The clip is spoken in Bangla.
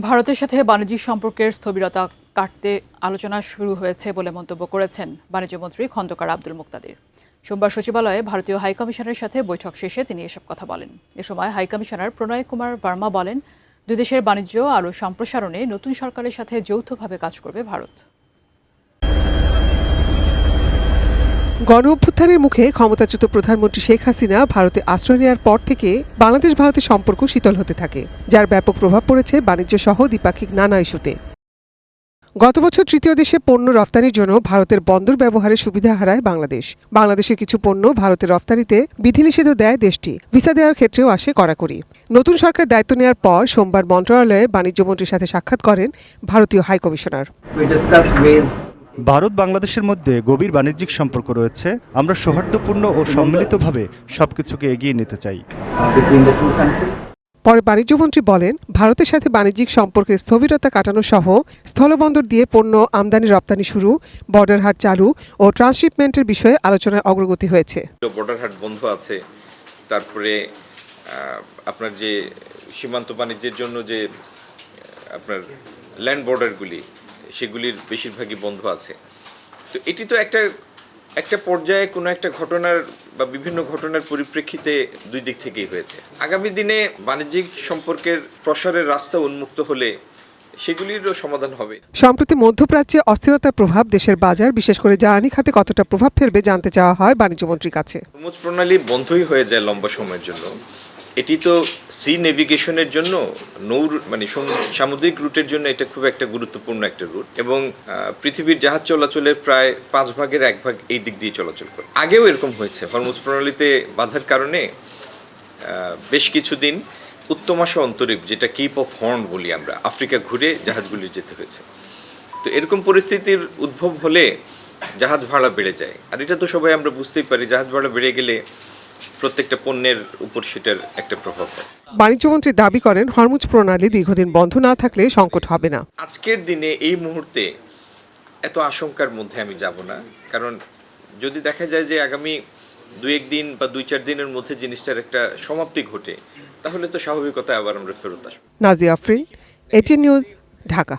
ভারতের সাথে বাণিজ্যিক সম্পর্কের স্থবিরতা কাটতে আলোচনা শুরু হয়েছে বলে মন্তব্য করেছেন বাণিজ্যমন্ত্রী খন্দকার আব্দুল মুক্তাদির। সোমবার সচিবালয়ে ভারতীয় হাইকমিশনের সাথে বৈঠক শেষে তিনি এসব কথা বলেন। এ সময় হাইকমিশনার প্রণয় কুমার ভার্মা বলেন, দুই দেশের বাণিজ্য আরও সম্প্রসারণে নতুন সরকারের সাথে যৌথভাবে কাজ করবে ভারত। গণ-অভ্যুত্থানের মুখে ক্ষমতাচ্যুত প্রধানমন্ত্রী শেখ হাসিনা ভারতে আশ্রয় নেওয়ার পর থেকে বাংলাদেশ ভারতের সম্পর্ক শীতল হতে থাকে, যার ব্যাপক প্রভাব পড়েছে বাণিজ্য সহ দ্বিপাক্ষিক নানা ইস্যুতে। গত বছর তৃতীয় দেশে পণ্য রফতানির জন্য ভারতের বন্দর ব্যবহারের সুবিধা হারায় বাংলাদেশ। বাংলাদেশের কিছু পণ্য ভারতের রফতানিতে বিধিনিষেধ দেয় দেশটি, ভিসা দেওয়ার ক্ষেত্রেও আসে কড়াকড়ি। নতুন সরকার দায়িত্ব নেওয়ার পর সোমবার মন্ত্রণালয়ে বাণিজ্যমন্ত্রীর সাথে সাক্ষাৎ করেন ভারতীয় হাইকমিশনার। ভারত বাংলাদেশের মধ্যে গভীর বাণিজ্যিক সম্পর্ক রয়েছে। আমরা সৌহার্দ্যপূর্ণ ও সম্মিলিতভাবে সবকিছুকে এগিয়ে নিতে চাই। পরে বাণিজ্যমন্ত্রী বলেন, ভারতের সাথে বাণিজ্যিক সম্পর্কের স্থবিরতা কাটানো সহ স্থলবন্দর দিয়ে পণ্য আমদানি রপ্তানি শুরু, বর্ডার হাট চালু ও ট্রান্সশিপমেন্টের বিষয়ে আলোচনায় অগ্রগতি হয়েছে। বর্ডার হাট বন্ধ আছে, তারপরে আপনার যে সীমান্ত বাণিজ্যের জন্য যে আপনার ল্যান্ড বর্ডারগুলি, সেগুলির বেশিরভাগই বন্ধ আছে। তো এটি তো একটা পর্যায়ে কোনো একটা ঘটনার বা বিভিন্ন ঘটনার পরিপ্রেক্ষিতে দুই দিক থেকেই হয়েছে। আগামী দিনে বাণিজ্যিক সম্পর্কের প্রসারের রাস্তা উন্মুক্ত হলে সেগুলিরও সমাধান হবে। সম্প্রতি মধ্যপ্রাচ্যে অস্থিরতার প্রভাব দেশের বাজার, বিশেষ করে জ্বালানি খাতে কতটা প্রভাব ফেলবে জানতে চাওয়া হয় বাণিজ্যমন্ত্রীর কাছে। হরমুজ প্রণালী বন্ধই হয়ে যায় লম্বা সময়ের জন্য। এটি তো সি নেভিগেশনের জন্য সামুদ্রিক রুটের জন্য এটা খুব একটা গুরুত্বপূর্ণ একটা রুট, এবং পৃথিবীর জাহাজ চলাচলের প্রায় 5 ভাগের 1 ভাগ এই দিক দিয়ে চলাচল করে। আগেও এরকম হয়েছে, হরমুজ প্রণালীতে বাধার কারণে বেশ কিছুদিন উত্তমাশা অন্তরীপ, যেটা কিপ অফ হর্ন বলি আমরা, আফ্রিকা ঘুরে জাহাজগুলি যেতে হয়েছে। তো এরকম পরিস্থিতির উদ্ভব হলে জাহাজ ভাড়া বেড়ে যায়, আর এটা তো সবাই আমরা বুঝতেই পারি, জাহাজ ভাড়া বেড়ে গেলে প্রত্যেকটা পণ্যের উপর সেটার একটা প্রভাব হয়। বাণিজ্যমন্ত্রী দাবি করেন, হরমুজ প্রণালী দীর্ঘদিন বন্ধ না থাকলে সংকট হবে না। আজকের দিনে এই মুহূর্তে এত আশঙ্কার মধ্যে আমি যাব না, কারণ যদি দেখা যায় যে আগামী 2-1 দিন বা 2-4 দিনের মধ্যে জিনিসটার একটা সমাপ্তি ঘটে, তাহলে তো স্বাভাবিকতায় আবার আমরা ফেরত আসবো। Nazia Afrin, ATN news, Dhaka.